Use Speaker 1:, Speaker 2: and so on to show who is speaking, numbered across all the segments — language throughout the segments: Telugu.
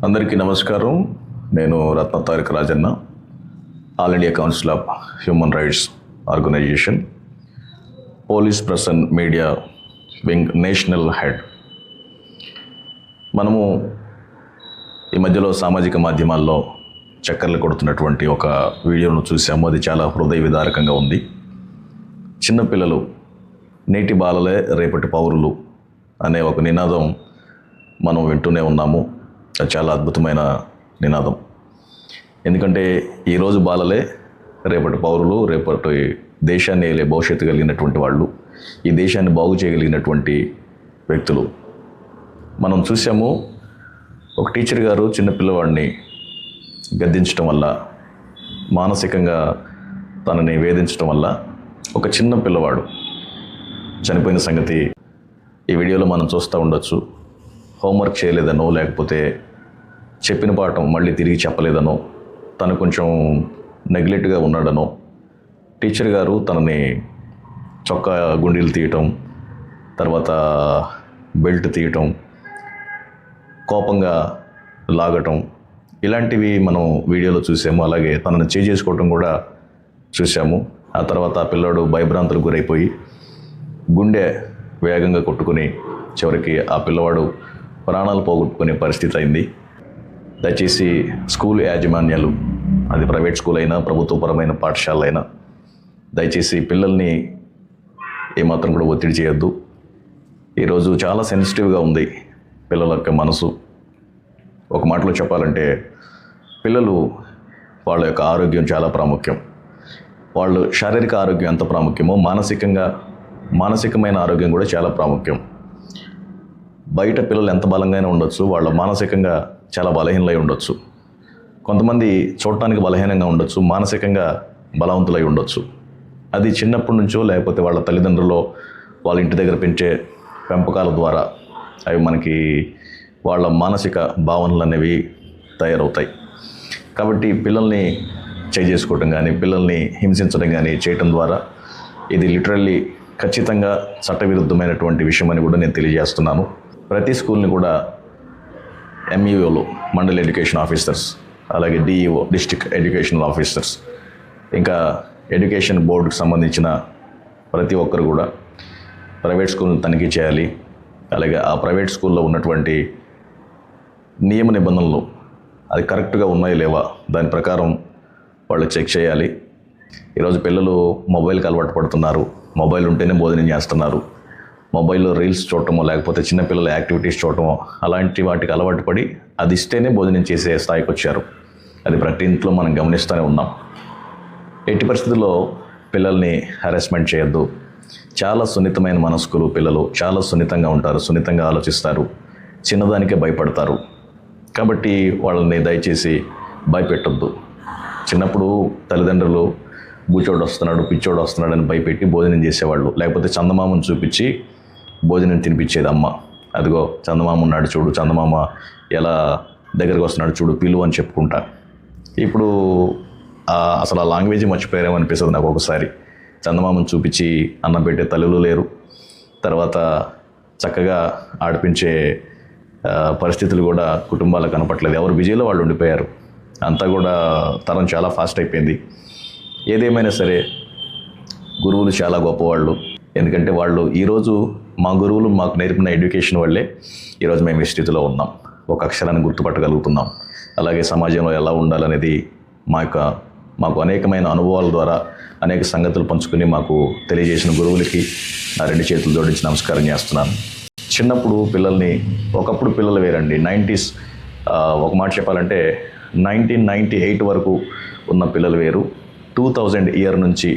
Speaker 1: అందరికీ నమస్కారం. నేను Ratna Taraka Rajanna, all India council of human rights organisation, police press and media wing national head. మనము ఈ మధ్యలో సామాజిక మాధ్యమాల్లో చక్కర్లు కొడుతున్నటువంటి ఒక వీడియోను చూసాము. అది చాలా హృదయ విదారకంగా ఉంది. చిన్నపిల్లలు నేటి బాలలే రేపటి పౌరులు అనే ఒక నినాదం మనం వింటూనే ఉన్నాము. అది చాలా అద్భుతమైన నినాదం. ఎందుకంటే ఈరోజు బాలలే రేపటి పౌరులు, రేపటి దేశాన్ని ఏలే భవిష్యత్తు కలిగినటువంటి వాళ్ళు, ఈ దేశాన్ని బాగు చేయగలిగినటువంటి వ్యక్తులు. మనం చూసాము, ఒక టీచర్ గారు చిన్నపిల్లవాడిని గద్దించడం వల్ల, మానసికంగా తనని వేధించడం వల్ల ఒక చిన్న పిల్లవాడు చనిపోయిన సంగతి ఈ వీడియోలో మనం చూస్తూ ఉండొచ్చు. హోంవర్క్ చేయలేదనో, లేకపోతే చెప్పిన పాఠం మళ్ళీ తిరిగి చెప్పలేదనో, తను కొంచెం నెగ్లెక్ట్గా ఉన్నాడనో టీచర్ గారు తనని చొక్కా గుండీలు తీయటం, తర్వాత బెల్ట్ తీయటం, కోపంగా లాగటం, ఇలాంటివి మనం వీడియోలో చూసాము. అలాగే తనని చేసుకోవటం కూడా చూసాము. ఆ తర్వాత ఆ పిల్లాడు భయభ్రాంతులకు గురైపోయి గుండె వేగంగా కొట్టుకుని చివరికి ఆ పిల్లవాడు ప్రాణాలు పోగొట్టుకునే పరిస్థితి అయింది. దయచేసి స్కూల్ యాజమాన్యాలు, అది ప్రైవేట్ స్కూల్ అయినా ప్రభుత్వపరమైన పాఠశాలైనా, దయచేసి పిల్లల్ని ఏమాత్రం కూడా ఒత్తిడి చేయొద్దు. ఈరోజు చాలా సెన్సిటివ్గా ఉంది పిల్లల యొక్క మనసు. ఒక మాటలో చెప్పాలంటే పిల్లలు వాళ్ళ యొక్క ఆరోగ్యం చాలా ప్రాముఖ్యం. వాళ్ళు శారీరక ఆరోగ్యం ఎంత ప్రాముఖ్యమో మానసికమైన ఆరోగ్యం కూడా చాలా ప్రాముఖ్యం. బయట పిల్లలు ఎంత బలంగానే ఉండొచ్చు, వాళ్ళ మానసికంగా చాలా బలహీనలై ఉండొచ్చు. కొంతమంది చూడటానికి బలహీనంగా ఉండొచ్చు, మానసికంగా బలవంతులై ఉండొచ్చు. అది చిన్నప్పటి నుంచో, లేకపోతే వాళ్ళ తల్లిదండ్రులు వాళ్ళ ఇంటి దగ్గర పెంచే పెంపకాల ద్వారా అవి మనకి వాళ్ళ మానసిక భావనలు అనేవి తయారవుతాయి. కాబట్టి పిల్లల్ని చేసుకోవటం కానీ, పిల్లల్ని హింసించడం కానీ చేయటం ద్వారా ఇది లిటరల్లీ ఖచ్చితంగా చట్టవిరుద్ధమైనటువంటి విషయం అని కూడా నేను తెలియజేస్తున్నాను. ప్రతి స్కూల్ని కూడా ఎంఈఓలు, మండల్ ఎడ్యుకేషన్ ఆఫీసర్స్, అలాగే డిఈఓ, డిస్ట్రిక్ట్ ఎడ్యుకేషనల్ ఆఫీసర్స్, ఇంకా ఎడ్యుకేషన్ బోర్డుకు సంబంధించిన ప్రతి ఒక్కరు కూడా ప్రైవేట్ స్కూల్ని తనిఖీ చేయాలి. అలాగే ఆ ప్రైవేట్ స్కూల్లో ఉన్నటువంటి నియమ నిబంధనలు అది కరెక్ట్గా ఉన్నాయో లేవా దాని ప్రకారం వాళ్ళు చెక్ చేయాలి. ఈరోజు పిల్లలు మొబైల్కి అలవాటు పడుతున్నారు. మొబైల్ ఉంటేనే భోజనం చేస్తున్నారు. మొబైల్లో రీల్స్ చూడటమో, లేకపోతే చిన్నపిల్లల యాక్టివిటీస్ చూడటమో, అలాంటి వాటికి అలవాటు పడి అది ఇస్తేనే భోజనం చేసే స్థాయికి వచ్చారు. అది ప్రతి ఇంట్లో మనం గమనిస్తూనే ఉన్నాం. ఎట్టి పరిస్థితుల్లో పిల్లల్ని హెరాస్మెంట్ చేయొద్దు. చాలా సున్నితమైన మనస్కులు పిల్లలు, చాలా సున్నితంగా ఉంటారు, సున్నితంగా ఆలోచిస్తారు, చిన్నదానికే భయపడతారు. కాబట్టి వాళ్ళని దయచేసి భయపెట్టొద్దు. చిన్నప్పుడు తల్లిదండ్రులు బూచోడు వస్తున్నాడు, పిచ్చోడు వస్తున్నాడు అని భయపెట్టి భోజనం చేసేవాళ్ళు, లేకపోతే చందమామను చూపించి భోజనం తినిపించేది అమ్మ. అదిగో చందమామ ఉన్నాడు చూడు, చందమామ ఎలా దగ్గరకు వస్తున్నాడు చూడు, పిలువు అని చెప్పుకుంటా. ఇప్పుడు అసలు ఆ లాంగ్వేజ్ మర్చిపోయారేమో అనిపిస్తుంది నాకు ఒకసారి. చందమామను చూపించి అన్నం పెట్టే తల్లులు లేరు, తర్వాత చక్కగా ఆడిపించే పరిస్థితులు కూడా కుటుంబాలకు కనపట్లేదు. ఎవరు బిజీలో వాళ్ళు ఉండిపోయారు. అంతా కూడా తరం చాలా ఫాస్ట్ అయిపోయింది. ఏదేమైనా సరే గురువులు చాలా గొప్పవాళ్ళు. ఎందుకంటే వాళ్ళు ఈరోజు మా గురువులు మాకు నేర్పిన ఎడ్యుకేషన్ వల్లే ఈరోజు మేము ఈ స్థితిలో ఉన్నాం. ఒక అక్షరాన్ని గుర్తుపట్టగలుగుతున్నాం. అలాగే సమాజంలో ఎలా ఉండాలనేది మాకు అనేకమైన అనుభవాల ద్వారా అనేక సంగతులు పంచుకుని మాకు తెలియజేసిన గురువులకి నా రెండు చేతులు జోడించి నమస్కారం చేస్తున్నాను. చిన్నప్పుడు ఒకప్పుడు పిల్లలు వేరండి. 90s, ఒక మాట చెప్పాలంటే 1998 వరకు ఉన్న పిల్లలు వేరు, 2000 ఇయర్ నుంచి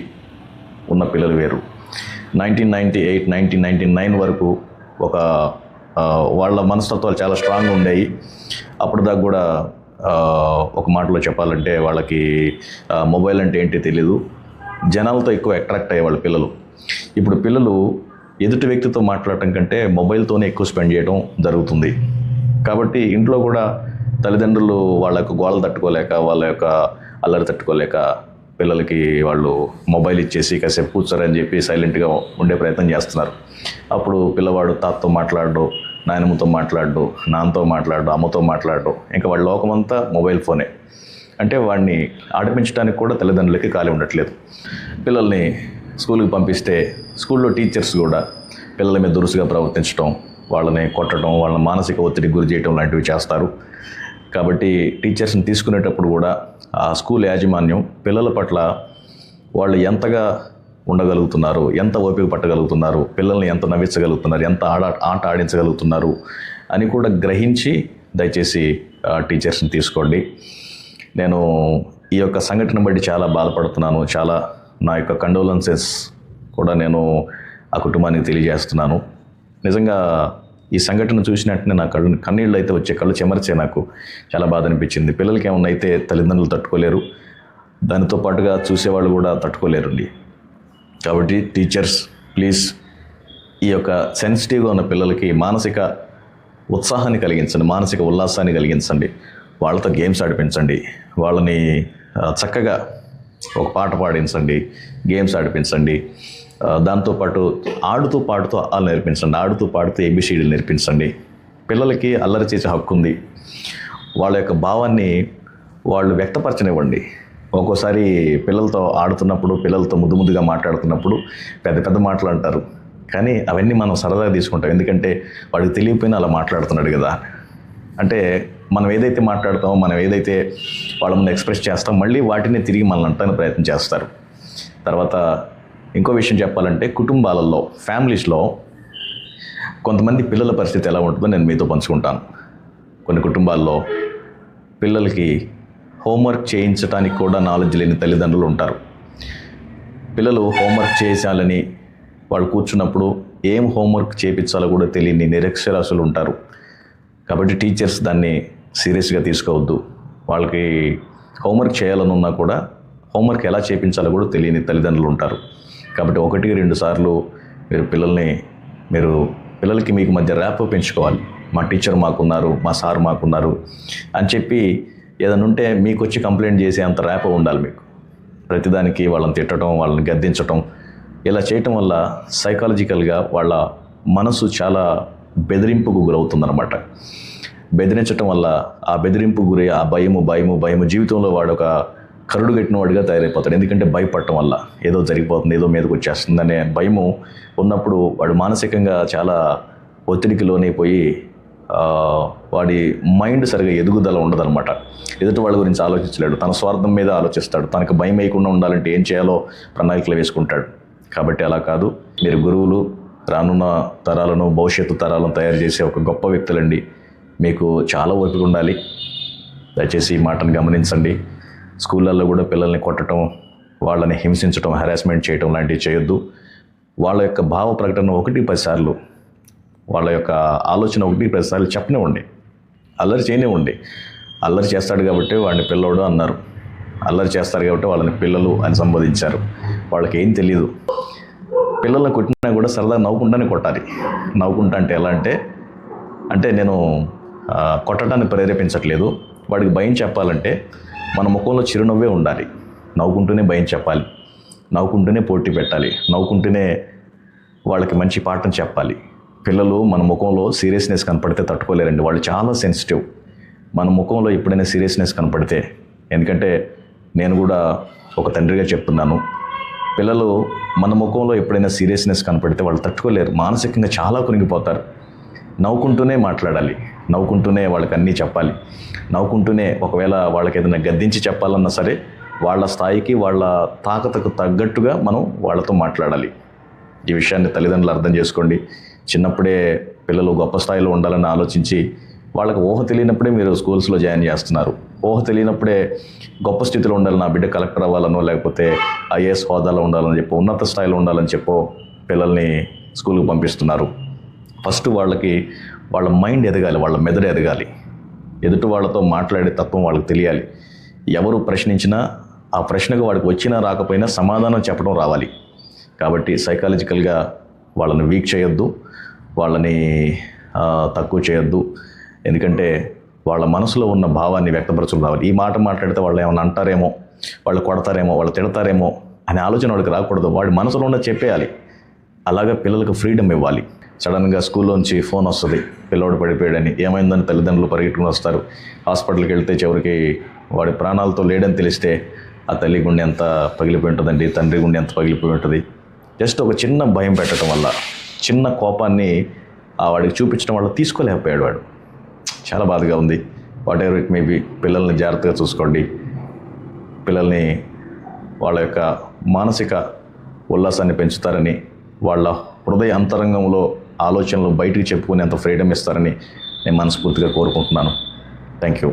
Speaker 1: ఉన్న పిల్లలు వేరు. 1998, 1999 వరకు వాళ్ళ మనస్తత్వాలు చాలా స్ట్రాంగ్గా ఉండేవి. అప్పుడు దాకా కూడా ఒక మాటలో చెప్పాలంటే వాళ్ళకి మొబైల్ అంటే ఏంటి తెలీదు. జనాలతో ఎక్కువ అట్రాక్ట్ అయ్యేవాళ్ళు పిల్లలు. ఇప్పుడు పిల్లలు ఎదుటి వ్యక్తితో మాట్లాడటం కంటే మొబైల్తోనే ఎక్కువ స్పెండ్ చేయడం జరుగుతుంది. కాబట్టి ఇంట్లో కూడా తల్లిదండ్రులు వాళ్ళ యొక్క గోడలు తట్టుకోలేక, వాళ్ళ యొక్క అల్లరి తట్టుకోలేక పిల్లలకి వాళ్ళు మొబైల్ ఇచ్చేసి కాసేపు కూర్చోరని చెప్పి సైలెంట్గా ఉండే ప్రయత్నం చేస్తున్నారు. అప్పుడు పిల్లవాడు తాతతో మాట్లాడడం, నాయనమ్మతో మాట్లాడు, నాన్నతో మాట్లాడు, అమ్మతో మాట్లాడు, ఇంకా వాళ్ళ లోకమంతా మొబైల్ ఫోనే. అంటే వాడిని ఆడిపించడానికి కూడా తల్లిదండ్రులకి ఖాళీ ఉండట్లేదు. పిల్లల్ని స్కూల్కి పంపిస్తే స్కూల్లో టీచర్స్ కూడా పిల్లల మీద దురుసుగా ప్రవర్తించడం, వాళ్ళని కొట్టడం, వాళ్ళని మానసిక ఒత్తిడికి గురి చేయడం లాంటివి చేస్తారు. కాబట్టి టీచర్స్ని తీసుకునేటప్పుడు కూడా ఆ స్కూల్ యాజమాన్యం పిల్లల పట్ల వాళ్ళు ఎంతగా ఉండగలుగుతున్నారు, ఎంత ఓపిక పట్టగలుగుతున్నారు, పిల్లల్ని ఎంత నవ్వించగలుగుతున్నారు, ఎంత ఆట ఆడించగలుగుతున్నారు అని కూడా గ్రహించి దయచేసి టీచర్స్ని తీసుకోండి. నేను ఈ యొక్క సంఘటన బట్టి చాలా బాధపడుతున్నాను. చాలా నా యొక్క కండోలెన్సెస్ కూడా నేను ఆ కుటుంబానికి తెలియజేస్తున్నాను. నిజంగా ఈ సంఘటన చూసినట్టునే నా కన్నీళ్ళు అయితే వచ్చే, కళ్ళు చెమర్చే. నాకు చాలా బాధ అనిపించింది. పిల్లలకి ఏమన్నా అయితే తల్లిదండ్రులు తట్టుకోలేరు, దానితో పాటుగా చూసేవాళ్ళు కూడా తట్టుకోలేరండి. కాబట్టి టీచర్స్ ప్లీజ్ ఈ యొక్క సెన్సిటివ్గా ఉన్న పిల్లలకి మానసిక ఉత్సాహాన్ని కలిగించండి, మానసిక ఉల్లాసాన్ని కలిగించండి. వాళ్ళతో గేమ్స్ ఆడిపించండి, వాళ్ళని చక్కగా ఒక పాట పాడించండి, గేమ్స్ ఆడిపించండి. దాంతోపాటు ఆడుతూ పాడుతూ వాళ్ళు నేర్పించండి, ఆడుతూ పాడుతూ ఏబిసిడీలు నేర్పించండి. పిల్లలకి అల్లరి చేసే హక్కు ఉంది. వాళ్ళ యొక్క భావాన్ని వాళ్ళు వ్యక్తపరచనివ్వండి. ఒక్కోసారి పిల్లలతో ఆడుతున్నప్పుడు, పిల్లలతో ముద్దుగా మాట్లాడుతున్నప్పుడు పెద్ద పెద్ద మాటలు అంటారు. కానీ అవన్నీ మనం సరదాగా తీసుకుంటాం, ఎందుకంటే వాడికి తెలియకపోయినా అలా మాట్లాడుతున్నాడు కదా. అంటే మనం ఏదైతే మాట్లాడతామో, మనం ఏదైతే వాళ్ళ ముందు ఎక్స్ప్రెస్ చేస్తామో, మళ్ళీ వాటిని తిరిగి మనల్ని అంటానికి ప్రయత్నం చేస్తారు. తర్వాత ఇంకో విషయం చెప్పాలంటే, కుటుంబాలలో, ఫ్యామిలీస్లో కొంతమంది పిల్లల పరిస్థితి ఎలా ఉంటుందో నేను మీతో పంచుకుంటాను. కొన్ని కుటుంబాల్లో పిల్లలకి హోంవర్క్ చేయించడానికి కూడా నాలెడ్జ్ లేని తల్లిదండ్రులు ఉంటారు. పిల్లలు హోంవర్క్ చేయించాలని వాళ్ళు కూర్చున్నప్పుడు ఏం హోంవర్క్ చేయించాలో కూడా తెలియని నిరక్షరాస్యులు ఉంటారు. కాబట్టి టీచర్స్ దాన్ని సీరియస్గా తీసుకోవద్దు. వాళ్ళకి హోంవర్క్ చేయాలని ఉన్నా కూడా హోంవర్క్ ఎలా చేయించాలో కూడా తెలియని తల్లిదండ్రులు ఉంటారు. కాబట్టి 1-2 సార్లు పిల్లలకి మీకు మధ్య ర్యాప్ పెంచుకోవాలి. మా టీచర్ మాకున్నారు, మా సార్ మాకున్నారు అని చెప్పి ఏదైనా ఉంటే మీకు వచ్చి కంప్లైంట్ చేసే అంత ర్యాప్ ఉండాలి మీకు. ప్రతిదానికి వాళ్ళని తిట్టడం, వాళ్ళని గద్దించడం, ఇలా చేయటం వల్ల సైకాలజికల్గా వాళ్ళ మనసు చాలా బెదిరింపుకు గురవుతుందన్నమాట. బెదిరించటం వల్ల ఆ బెదిరింపు గురి, ఆ భయము జీవితంలో వాడు ఒక కరుడు కట్టిన వాడిగా తయారైపోతాడు. ఎందుకంటే భయపడటం వల్ల ఏదో జరిగిపోతుంది, ఏదో మీదకి వచ్చేస్తుంది అనే భయము ఉన్నప్పుడు వాడు మానసికంగా చాలా ఒత్తిడికి లోనైపోయి వాడి మైండ్ సరిగా ఎదుగుదల ఉండదన్నమాట. ఎదుటి వాళ్ళ గురించి ఆలోచించలేడు, తన స్వార్థం మీద ఆలోచిస్తాడు. తనకు భయం వేయకుండా ఉండాలంటే ఏం చేయాలో ప్రణాళికలు వేసుకుంటాడు. కాబట్టి అలా కాదు. మీరు గురువులు, రానున్న తరాలను, భవిష్యత్తు తరాలను తయారు చేసే ఒక గొప్ప వ్యక్తులండి. మీకు చాలా ఓపిక ఉండాలి. దయచేసి ఈ మాటను గమనించండి. స్కూళ్ళల్లో కూడా పిల్లల్ని కొట్టడం, వాళ్ళని హింసించడం, హెరాస్మెంట్ చేయడం లాంటివి చేయొద్దు. వాళ్ళ యొక్క భావ ప్రకటన 1-10 సార్లు, వాళ్ళ యొక్క ఆలోచన 1-10 సార్లు చెప్పనివ్వండి. అల్లరి చేయనివ్వండి. అల్లరి చేస్తాడు కాబట్టి వాడిని పిల్లోడు అన్నారు, అల్లరి చేస్తారు కాబట్టి వాళ్ళని పిల్లలు అని సంబోధించారు. వాళ్ళకి ఏం తెలియదు. పిల్లల్ని కొట్టినా కూడా సరదా నవ్వుకుంటానే కొట్టాలి. నవ్వుకుంటా అంటే ఎలా అంటే నేను కొట్టడానికి ప్రేరేపించట్లేదు. వాడికి భయం చెప్పాలంటే మన ముఖంలో చిరునవ్వే ఉండాలి. నవ్వుకుంటూనే భయం చెప్పాలి, నవ్వుకుంటూనే పోటీ పెట్టాలి, నవ్వుకుంటూనే వాళ్ళకి మంచి పాఠం చెప్పాలి. పిల్లలు మన ముఖంలో సీరియస్నెస్ కనపడితే తట్టుకోలేరండి. వాళ్ళు చాలా సెన్సిటివ్. మన ముఖంలో ఎప్పుడైనా సీరియస్నెస్ కనపడితే, ఎందుకంటే నేను కూడా ఒక తండ్రిగా చెప్తున్నాను, పిల్లలు మన ముఖంలో ఎప్పుడైనా సీరియస్నెస్ కనపడితే వాళ్ళు తట్టుకోలేరు, మానసికంగా చాలా కునిగిపోతారు. నవ్వుకుంటూనే మాట్లాడాలి, నవ్వుకుంటూనే వాళ్ళకి అన్నీ చెప్పాలి, నవ్వుకుంటూనే ఒకవేళ వాళ్ళకి ఏదైనా గద్దించి చెప్పాలన్నా సరే వాళ్ళ స్థాయికి, వాళ్ళ తాకతకు తగ్గట్టుగా మనం వాళ్ళతో మాట్లాడాలి. ఈ విషయాన్ని తల్లిదండ్రులు అర్థం చేసుకోండి. చిన్నప్పుడే పిల్లలు గొప్ప స్థాయిలో ఉండాలని ఆలోచించి, వాళ్ళకి ఊహ తెలియనప్పుడే మీరు స్కూల్స్లో జాయిన్ చేస్తున్నారు. ఊహ తెలియనప్పుడే గొప్ప స్థితిలో ఉండాలి, నా బిడ్డ కలెక్టర్ అవ్వాలనో లేకపోతే ఐఏఎస్ హోదాలో ఉండాలని చెప్పో, ఉన్నత స్థాయిలో ఉండాలని చెప్పో పిల్లల్ని స్కూల్కి పంపిస్తున్నారు. ఫస్ట్ వాళ్ళకి వాళ్ళ మైండ్ ఎదగాలి, వాళ్ళ మెదడు ఎదగాలి. ఎదుటి వాళ్ళతో మాట్లాడే తత్వం వాళ్ళకి తెలియాలి. ఎవరు ప్రశ్నించినా ఆ ప్రశ్నకు వాడికి వచ్చినా రాకపోయినా సమాధానం చెప్పడం రావాలి. కాబట్టి సైకాలజికల్గా వాళ్ళని వీక్ చేయొద్దు, వాళ్ళని తక్కువ చేయొద్దు. ఎందుకంటే వాళ్ళ మనసులో ఉన్న భావాన్ని వ్యక్తపరచడం రావాలి. ఈ మాట మాట్లాడితే వాళ్ళు ఏమైనా అంటారేమో, వాళ్ళు కొడతారేమో, వాళ్ళు తిడతారేమో అనే ఆలోచన వాడికి రాకూడదు. వాడి మనసులో ఉన్న చెప్పేయాలి. అలాగే పిల్లలకు ఫ్రీడమ్ ఇవ్వాలి. సడన్గా స్కూల్లోంచి ఫోన్ వస్తుంది, పిల్లోడు పడిపోయాడని. ఏమైందని తల్లిదండ్రులు పరిగెట్టుకుని వస్తారు. హాస్పిటల్కి వెళ్తే చివరికి వాడి ప్రాణాలతో లేడని తెలిస్తే ఆ తల్లి గుండె ఎంత పగిలిపోయి ఉంటుందండి, తండ్రి గుండె ఎంత పగిలిపోయి ఉంటుంది. జస్ట్ ఒక చిన్న భయం పెట్టడం వల్ల, చిన్న కోపాన్ని వాడికి చూపించడం వల్ల తీసుకోలేకపోయాడు వాడు. చాలా బాధగా ఉంది. What ever it may be, పిల్లల్ని జాగ్రత్తగా చూసుకోండి. పిల్లల్ని వాళ్ళ యొక్క మానసిక ఉల్లాసాన్ని పెంచుతారని, వాళ్ళ హృదయ అంతరంగంలో ఆలోచనలు బయటికి చెప్పుకునేంత ఫ్రీడమ్ ఇస్తారని నేను మనస్ఫూర్తిగా కోరుకుంటున్నాను. Thank you.